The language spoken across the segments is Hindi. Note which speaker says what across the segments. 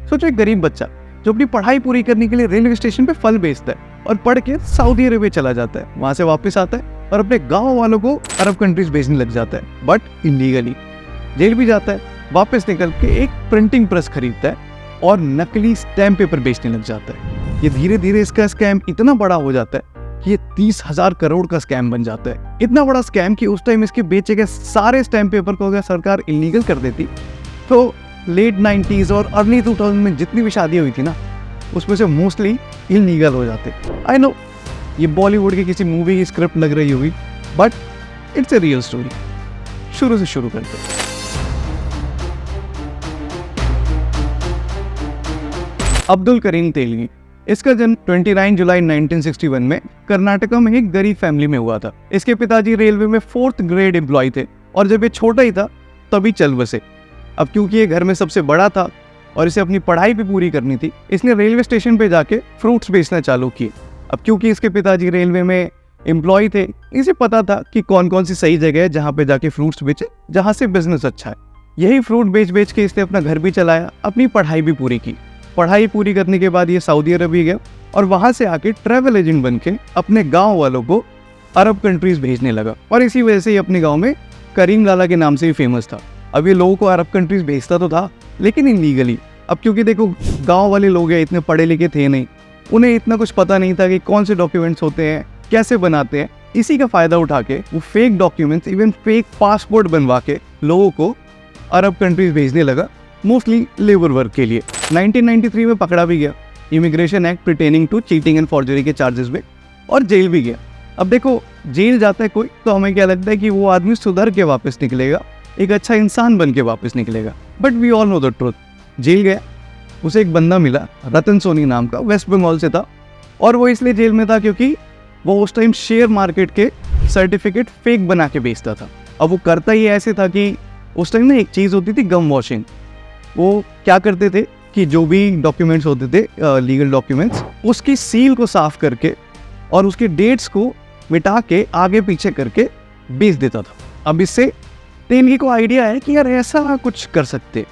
Speaker 1: सोचो एक गरीब बच्चा जो अपनी पढ़ाई पूरी करने के लिए रेलवे स्टेशन पे फल बेचता है और पढ़ के सऊदी अरेबिया चला जाता है, वहां से वापस आता है और अपने गांव वालों को अरब कंट्रीज भेजने लग जाता है, बट इलीगली। जेल भी जाता है, वापस निकल के एक प्रिंटिंग प्रेस खरीदता है और नकली स्टैम्प पेपर बेचने लग जाता है। ये धीरे धीरे इसका स्कैम इतना बड़ा हो जाता है कि ये 30,000 करोड़ का स्कैम बन जाता है। इतना बड़ा स्कैम कि उस टाइम इसके बेचे गए सारे स्टैम्प पेपर को अगर सरकार इलीगल कर देती तो लेट 90s और अर्ली 2000 में जितनी भी शादी हुई थी ना, उसमें से मोस्टली इलीगल हो जाते। आई नो ये बॉलीवुड की किसी मूवी की स्क्रिप्ट लग रही होगी, but it's a real story. शुरू से शुरू करते हैं। अब्दुल करीम तेलगी, इसका जन्म 29 जुलाई 1961 में कर्नाटका में एक गरीब फैमिली में हुआ था। इसके पिताजी रेलवे में 4th ग्रेड एम्प्लॉय थे और जब ये छोटा ही था तभी चल बसे। अब क्योंकि ये घर में सबसे बड़ा था और इसे अपनी पढ़ाई भी पूरी करनी थी, इसने रेलवे स्टेशन पे जाके फ्रूट्स बेचना चालू किए। अब क्योंकि इसके पिताजी रेलवे में एम्प्लॉय थे, इसे पता था कि कौन कौन सी सही जगह है जहाँ पे जाके फ्रूट्स बेचे, जहाँ से बिजनेस अच्छा है। यही फ्रूट बेच बेच के इसने अपना घर भी चलाया, अपनी पढ़ाई भी पूरी की। पढ़ाई पूरी करने के बाद ये सऊदी अरब गया और वहां से आके ट्रैवल एजेंट बन के अपने गाँव वालों को अरब कंट्रीज भेजने लगा और इसी वजह से ये अपने गाँव में करीम लाला के नाम से भी फेमस था। अब ये लोगों को अरब कंट्रीज भेजता तो था, लेकिन इलीगली। अब क्योंकि देखो गांव वाले लोग हैं, इतने पढ़े लिखे थे नहीं, उन्हें इतना कुछ पता नहीं था कि कौन से डॉक्यूमेंट्स होते हैं, कैसे बनाते हैं। इसी का फायदा उठा के वो fake documents, even fake passport बनवा के लोगों को अरब कंट्रीज भेजने लगा, मोस्टली लेबर वर्क के लिए। 1993 में पकड़ा भी गया immigration act pertaining to cheating and forgery के चार्जेस में, और जेल भी गया। अब देखो जेल जाता है कोई तो हमें क्या लगता है कि वो आदमी सुधर के वापस निकलेगा, एक अच्छा इंसान बन के वापस निकलेगा, but we all know the truth. जेल गया, उसे एक बंदा मिला रतन सोनी नाम का, वेस्ट बंगाल से था, और वो इसलिए जेल में था क्योंकि वो उस टाइम शेयर मार्केट के सर्टिफिकेट फेक बना के बेचता था। अब वो करता ही ऐसे था कि उस टाइम ना एक चीज़ होती थी गम वॉशिंग। वो क्या करते थे कि जो भी डॉक्यूमेंट्स होते थे लीगल डॉक्यूमेंट्स, उसकी सील को साफ करके और उसके डेट्स को मिटा के आगे पीछे करके बेच देता था। अब इससे तेलगी को आइडिया है कि यार ऐसा कुछ कर सकते।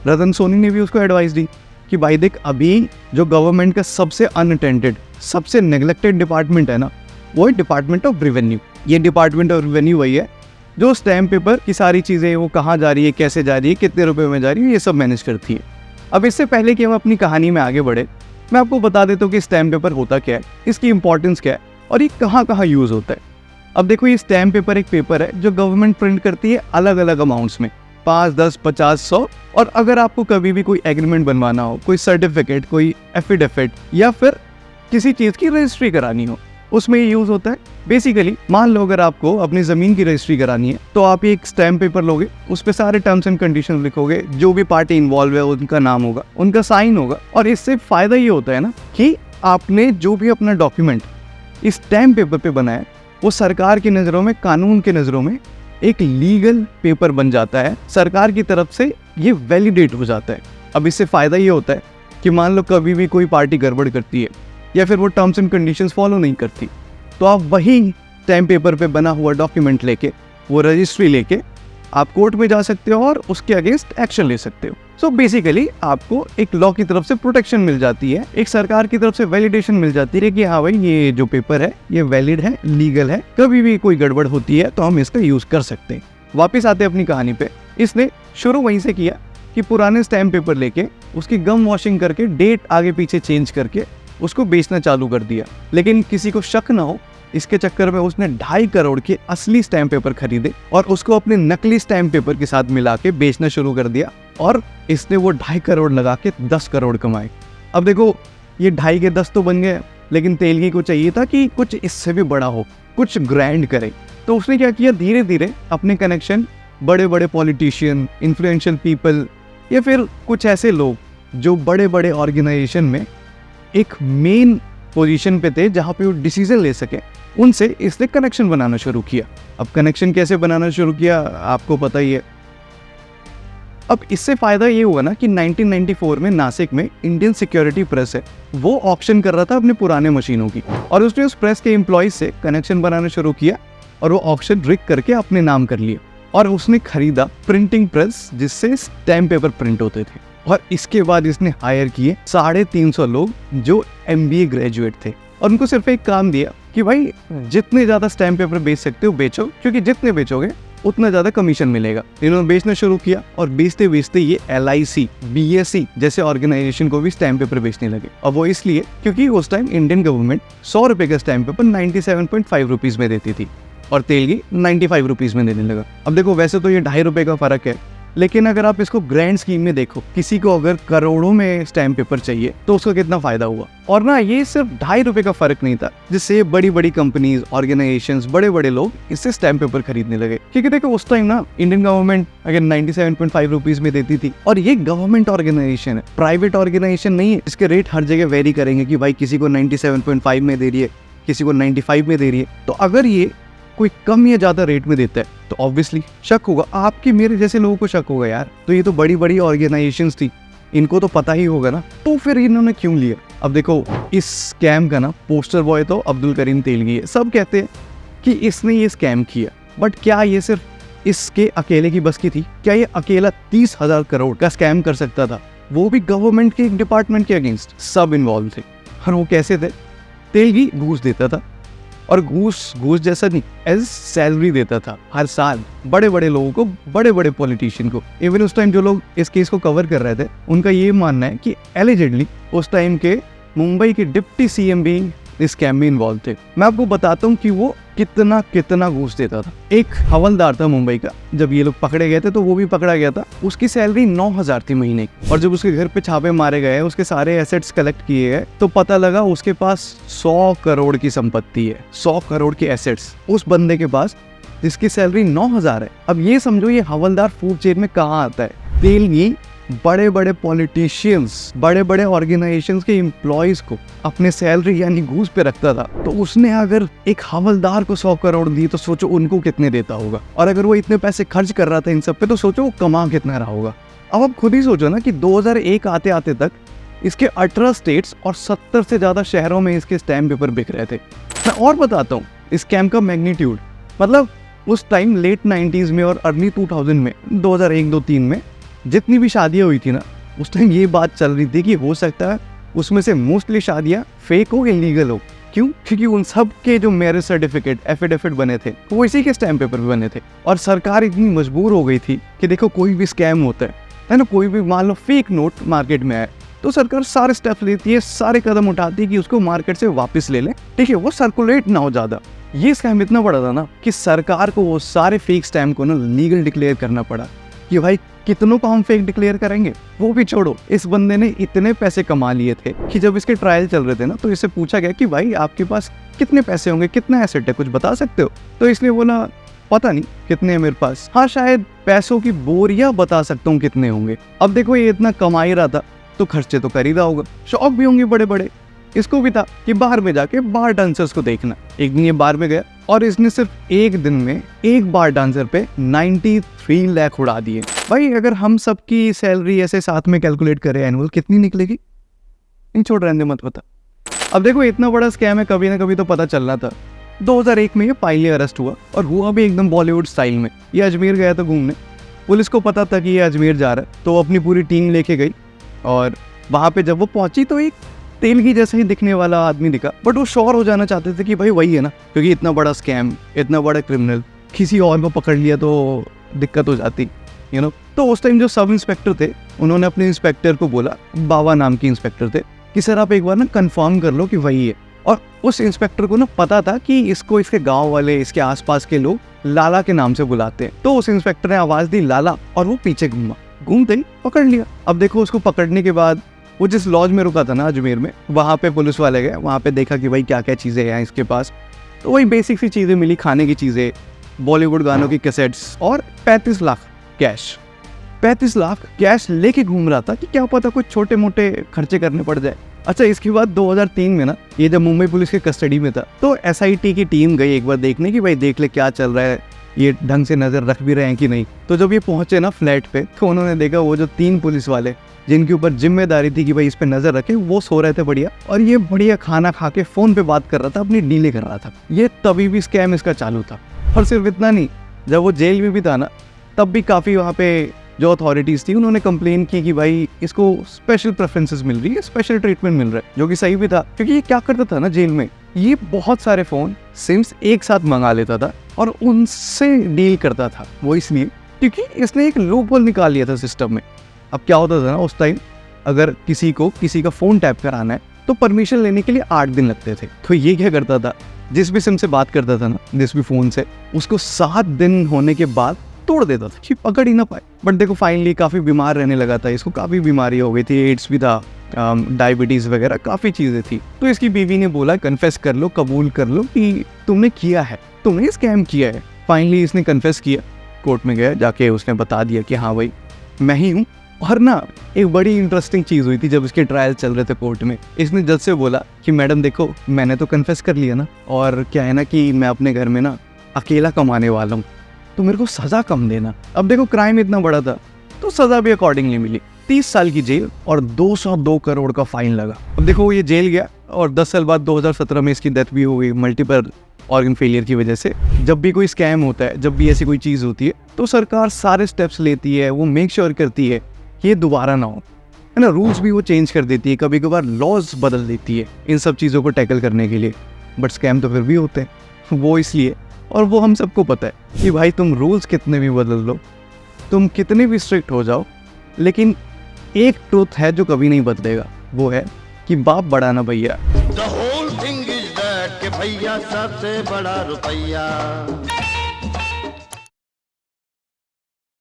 Speaker 1: रतन सोनी ने भी उसको एडवाइस दी कि भाई देख, अभी जो गवर्नमेंट का सबसे अनअटेंडेड, सबसे नेग्लेक्टेड डिपार्टमेंट है ना, वो है डिपार्टमेंट ऑफ रेवेन्यू। ये डिपार्टमेंट ऑफ रेवेन्यू वही है जो स्टैम्प पेपर की सारी चीज़ें, वो कहाँ जा रही है, कैसे जा रही है, कितने रुपए में जा रही है, ये सब मैनेज करती है। अब इससे पहले कि हम अपनी कहानी में आगे बढ़े, मैं आपको बता देता हूँ कि स्टैम्प पेपर होता क्या है, इसकी इंपॉर्टेंस क्या है और ये कहाँ कहाँ यूज़ होता है। अब देखो ये स्टैम्प पेपर एक पेपर है जो गवर्नमेंट प्रिंट करती है अलग अलग अमाउंट्स में, 5, 10, 50, 100। और अगर आपको कभी भी कोई एग्रीमेंट बनवाना हो, कोई सर्टिफिकेट, कोई एफिडेविट या फिर किसी चीज़ की रजिस्ट्री करानी हो, उसमें ये यूज़ होता है। बेसिकली मान लो अगर आपको अपनी ज़मीन की रजिस्ट्री करानी है तो आप एक स्टैम्प पेपर लोगे, उस पर सारे टर्म्स एंड कंडीशन लिखोगे, जो भी पार्टी इन्वॉल्व है उनका नाम होगा, उनका साइन होगा, और इससे फ़ायदा ये होता है ना कि आपने जो भी अपना डॉक्यूमेंट इस स्टैम्प पेपर पे बनाया, वो सरकार की नज़रों में, कानून की नज़रों में एक लीगल पेपर बन जाता है, सरकार की तरफ से ये वैलिडेट हो जाता है। अब इससे फ़ायदा ये होता है कि मान लो कभी भी कोई पार्टी गड़बड़ करती है या फिर वो टर्म्स एंड कंडीशंस फॉलो नहीं करती, तो आप वही स्टैम्प पेपर पे बना हुआ डॉक्यूमेंट लेके, वो रजिस्ट्री लेके आप कोर्ट में जा सकते हो और उसके अगेंस्ट एक्शन ले सकते हो। सो बेसिकली आपको एक लॉ की तरफ से प्रोटेक्शन मिल जाती है, एक सरकार की तरफ से वैलिडेशन मिल जाती है कि हाँ भाई ये जो पेपर है ये वैलिड है, लीगल है, कभी भी कोई गड़बड़ होती है तो हम इसका यूज कर सकते हैं। वापिस आते हैं अपनी कहानी पे। इसने शुरू वहीं से किया कि पुराने स्टैम्प पेपर लेके उसकी गम वॉशिंग करके डेट आगे पीछे चेंज करके उसको बेचना चालू कर दिया। लेकिन किसी को शक ना हो, इसके चक्कर में उसने 2.5 करोड़ के असली स्टैम्प पेपर खरीदे और उसको अपने नकली स्टैम्प पेपर के साथ मिला के बेचना शुरू कर दिया, और इसने वो 2.5 करोड़ लगा के 10 करोड़ कमाए। अब देखो ये 2.5 के 10 तो बन गए, लेकिन तेलगी को चाहिए था कि कुछ इससे भी बड़ा हो, कुछ ग्रैंड करे। तो उसने क्या किया, धीरे धीरे अपने कनेक्शन बड़े बड़े पॉलिटिशियन, इन्फ्लुएंशियल पीपल या फिर कुछ ऐसे लोग जो बड़े बड़े ऑर्गेनाइजेशन में एक मेन पोजीशन पे थे जहाँ पे वो डिसीजन ले सके, उनसे इसने कनेक्शन बनाना शुरू किया। अब कनेक्शन कैसे बनाना शुरू किया आपको पता ही है। अब इससे फ़ायदा ये हुआ ना कि 1994 में नासिक में इंडियन सिक्योरिटी प्रेस है, वो ऑप्शन कर रहा था अपने पुराने मशीनों की, और उसने उस प्रेस के एम्प्लॉयज से कनेक्शन बनाना शुरू किया और वो ऑप्शन रिग करके अपने नाम कर लिया, और उसने खरीदा प्रिंटिंग प्रेस जिससे स्टैम्प पेपर प्रिंट होते थे। और इसके बाद इसने हायर किए 350 लोग जो MBA ग्रेजुएट थे और उनको सिर्फ एक काम दिया कि भाई जितने ज्यादा स्टैम्प पेपर बेच सकते हो बेचो, क्योंकि जितने बेचोगे उतना ज्यादा कमीशन मिलेगा। इन्होंने बेचना शुरू किया और बेचते बेचते ये LIC, BSE जैसे ऑर्गेनाइजेशन को भी स्टैम्प पेपर बेचने लगे। अब वो इसलिए क्योंकि उस टाइम इंडियन गवर्नमेंट 100 रुपए का स्टैम्प पेपर 97.5 रुपीज में देती थी और तेलगी 95 रुपीज में देने लगा। अब देखो वैसे तो ये 2.5 रुपए का फर्क है, लेकिन अगर आप इसको ग्रैंड स्कीम में देखो, किसी को अगर करोड़ों में स्टैम्प पेपर चाहिए तो उसका कितना फायदा हुआ। और ना ये सिर्फ 2.5 रुपए का फर्क नहीं था जिससे बड़ी बड़ी कंपनीज, ऑर्गेनाइजेशंस, बड़े बड़े लोग इससे स्टैम्प पेपर खरीदने लगे। क्योंकि देखो उस टाइम ना इंडियन गवर्नमेंट अगर 97.5 रुपीज में देती थी और ये गवर्नमेंट ऑर्गेनाइजेशन है, प्राइवेट ऑर्गेनाइजेशन नहीं है। इसके रेट हर जगह वेरी करेंगे कि भाई किसी को 97.5 में दे रही है, किसी को 95 में दे रही है। तो अगर ये कोई कम या ज्यादा रेट में देता है तो ऑब्वियसली शक होगा, आपके मेरे जैसे लोगों को शक होगा यार, तो ये तो बड़ी बड़ी ऑर्गेनाइजेशंस थी, इनको तो पता ही होगा ना, तो फिर इन्होंने क्यों लिया। अब देखो इस स्कैम का ना पोस्टर बॉय तो अब्दुल करीम तेलगी है। सब कहते हैं कि इसने ये स्कैम किया, बट क्या ये सिर्फ इसके अकेले की बस की थी? क्या ये अकेला 30,000 करोड़ का स्कैम कर सकता था, वो भी गवर्नमेंट के एक डिपार्टमेंट के अगेंस्ट? सब इन्वॉल्व थे। और वो कैसे थे? तेलगी घूस देता था, और घूस जैसा नहीं, एज सैलरी देता था हर साल बड़े बड़े लोगों को, बड़े बड़े पॉलिटिशियन को। इवन उस टाइम जो लोग इस केस को कवर कर रहे थे उनका ये मानना है कि एलिजेडली उस टाइम के मुंबई के डिप्टी CM भी इस स्कैम में इन्वॉल्व थे। मैं आपको बताता हूँ कि वो कितना घूस देता था। एक हवलदार था मुंबई का, जब ये लोग पकड़े गए थे तो वो भी पकड़ा गया था। उसकी सैलरी 9,000 थी महीने की, और जब उसके घर पे छापे मारे गए, उसके सारे एसेट्स कलेक्ट किए गए तो पता लगा उसके पास 100 करोड़ की संपत्ति है, 100 करोड़ के एसेट्स उस बंदे के पास जिसकी सैलरी 9,000 है। अब ये समझो ये हवलदार फूड चेन में कहाँ आता है। तेलगी बड़े बड़े पॉलिटिशियंस, बड़े बड़े ऑर्गेनाइजेशंस के एम्प्लॉयज को अपने सैलरी यानी घूस पे रखता था। तो उसने अगर एक हवलदार को 100 करोड़ दी तो सोचो उनको कितने देता होगा, और अगर वो इतने पैसे खर्च कर रहा था इन सब पे तो सोचो वो कमा कितना रहा होगा। अब आप खुद ही सोचो ना कि 2001 आते आते तक इसके 18 स्टेट्स और 70 से ज्यादा शहरों में इसके स्टैम्प पेपर बिक रहे थे। मैं और बताता हूँ इस स्कैम का मैग्नीट्यूड। मतलब उस टाइम लेट 90s में और अर्ली 2000 में, 2001-2-3 में जितनी भी शादियां हुई थी ना, उस टाइम ये बात चल रही थी कि हो सकता है उसमें से मोस्टली शादियां फेक हो, इलीगल हो। क्यों? क्योंकि उन सब के जो मैरिज सर्टिफिकेट, एफिडेविट बने थे वो इसी के स्टैम्प पेपर पे बने थे। और सरकार इतनी मजबूर हो गई थी कि देखो कोई भी स्कैम होता है ना, कोई भी मान लो फेक नोट मार्केट में आए तो सरकार सारे स्टेप्स लेती है, सारे कदम उठाती है कि उसको मार्केट से वापस ले लें, ठीक है, वो सर्कुलेट ना हो ज्यादा। ये स्कैम इतना बड़ा था ना कि सरकार को वो सारे फेक स्टैम्प को ना लीगल डिक्लेयर करना पड़ा कि भाई कितनों को हम फेक डिक्लेयर करेंगे। वो भी छोड़ो, इस बंदे ने इतने पैसे कमा लिए थे कि जब इसके ट्रायल चल रहे थे ना तो इससे पूछा गया कि भाई आपके पास कितने पैसे होंगे, कितना एसेट है, कुछ बता सकते हो? तो इसने बोला पता नहीं कितने है मेरे पास, हाँ शायद पैसों की बोरियां बता सकता हूँ कितने होंगे। अब देखो ये इतना कमा ही रहा था तो खर्चे तो कर ही रहा होगा, शौक भी होंगे बड़े बड़े। इसको भी था कि बाहर में जाके बार डांसर्स को देखना। एक दिन ये बार में गया और इसने सिर्फ एक दिन में एक बार डांसर पे 93 लाख उड़ा दिए। भाई अगर हम सबकी सैलरी ऐसे साथ में कैलकुलेट करें एनुअल कितनी निकलेगी? नहीं छोड़, रहने मत पता। अब देखो इतना बड़ा स्कैम है, कभी ना कभी तो पता चलना था। 2001 में ये फाइनली अरेस्ट हुआ और हुआ भी एकदम बॉलीवुड स्टाइल में। ये अजमेर गया था घूमने, पुलिस को पता था कि ये अजमेर जा रहा है तो वो अपनी पूरी टीम लेके गई। और वहां पे जब वो पहुंची तो एक तेलगी जैसा ही दिखने वाला आदमी दिखा, बट वो श्योर हो जाना चाहते थे कि भाई वही है ना, क्योंकि इतना बड़ा स्कैम, इतना बड़ा क्रिमिनल, किसी और को पकड़ लिया तो दिक्कत हो जाती, यू नो। तो उस टाइम जो सब इंस्पेक्टर थे उन्होंने अपने इंस्पेक्टर को बोला, बाबा नाम के इंस्पेक्टर थे, कि सर आप एक बार ना कंफर्म कर लो कि वही है। और उस इंस्पेक्टर को ना पता था कि इसको इसके गाँव वाले, इसके आसपास के लोग लाला के नाम से बुलाते हैं। तो उस इंस्पेक्टर ने आवाज दी लाला, और वो पीछे घूमते ही पकड़ लिया। अब देखो उसको पकड़ने के बाद वो जिस लॉज में रुका था ना अजमेर में, वहाँ पे पुलिस वाले गए, वहाँ पे देखा कि भाई क्या क्या चीज़ें हैं इसके पास। तो वही बेसिक सी चीज़ें मिली, खाने की चीज़ें, बॉलीवुड गानों की कैसेट्स और 35 लाख कैश। 35 लाख कैश लेके घूम रहा था कि क्या पता कुछ छोटे मोटे खर्चे करने पड़ जाए। अच्छा, इसके बाद 2003 में ना ये जब मुंबई पुलिस के कस्टडी में था तो SIT की टीम गई एक बार देखने की भाई देख ले क्या चल रहा है, ये ढंग से नजर रख भी रहे हैं कि नहीं। तो जब ये पहुंचे ना फ्लैट पे तो उन्होंने देखा वो जो 3 पुलिस वाले जिनके ऊपर जिम्मेदारी थी कि भाई इस पे नजर रखे, वो सो रहे थे बढ़िया, और ये बढ़िया खाना खा के फोन पे बात कर रहा था, अपनी डीले कर रहा था। ये तभी भी स्कैम इसका चालू था। और सिर्फ इतना नहीं, जब वो जेल में भी था ना तब भी काफी वहाँ पे जो अथॉरिटीज़ थी उन्होंने कंप्लेन की कि भाई इसको स्पेशल प्रेफरेंसेस मिल रही है, स्पेशल ट्रीटमेंट मिल रहा है, जो कि सही भी था क्योंकि ये क्या करता था ना जेल में, ये बहुत सारे फ़ोन सिम्स एक साथ मंगा लेता था और उनसे डील करता था। वो इसलिए क्योंकि इसने एक लूप होल निकाल लिया था सिस्टम में। अब क्या होता था ना उस टाइम, अगर किसी का फ़ोन टैप कराना है तो परमिशन लेने के लिए 8 दिन लगते थे। तो ये क्या करता था, जिस भी सिम से बात करता था ना, जिस भी फ़ोन से, उसको 7 दिन होने के बाद तोड़ देता था कि पकड़ ही ना पाए। बट देखो फाइनली काफ़ी बीमार रहने लगा था, इसको काफ़ी बीमारी हो गई थी, एड्स भी था, डायबिटीज़ वगैरह काफ़ी चीज़ें थी। तो इसकी बीवी ने बोला कन्फेस कर लो, कबूल कर लो कि तुमने किया है, तुमने स्कैम किया है। फाइनली इसने कन्फेस किया, कोर्ट में गया, जाके उसने बता दिया कि हाँ भाई मैं ही हूँ। और ना एक बड़ी इंटरेस्टिंग चीज़ हुई थी जब इसके ट्रायल चल रहे थे कोर्ट में। इसने जज से बोला कि मैडम देखो मैंने तो कन्फेस कर लिया ना, और क्या है ना कि मैं अपने घर में ना अकेला कमाने वाला हूँ, तो मेरे को सज़ा कम देना। अब देखो क्राइम इतना बड़ा था तो सज़ा भी अकॉर्डिंगली मिली, 30 साल की जेल और 202 करोड़ का फाइन लगा। अब देखो ये जेल गया और 10 साल बाद 2017 में इसकी डेथ भी हो गई मल्टीपल ऑर्गन फेलियर की वजह से। जब भी कोई स्कैम होता है, जब भी ऐसी कोई चीज़ होती है तो सरकार सारे स्टेप्स लेती है, वो मेक श्योर करती है कि ये दोबारा ना हो, है ना। रूल्स भी वो चेंज कर देती है, कभी कभार लॉज बदल देती है इन सब चीज़ों को टैकल करने के लिए। बट स्कैम तो फिर भी होते हैं, वो इसलिए, और वो हम सबको पता है कि भाई तुम रूल्स कितने भी बदल लो, तुम कितने भी स्ट्रिक्ट हो जाओ, लेकिन एक ट्रूथ है जो कभी नहीं बदलेगा, वो है कि बाप बड़ा ना भैया।
Speaker 2: The whole thing is that कि भैया सबसे बड़ा रुपैया।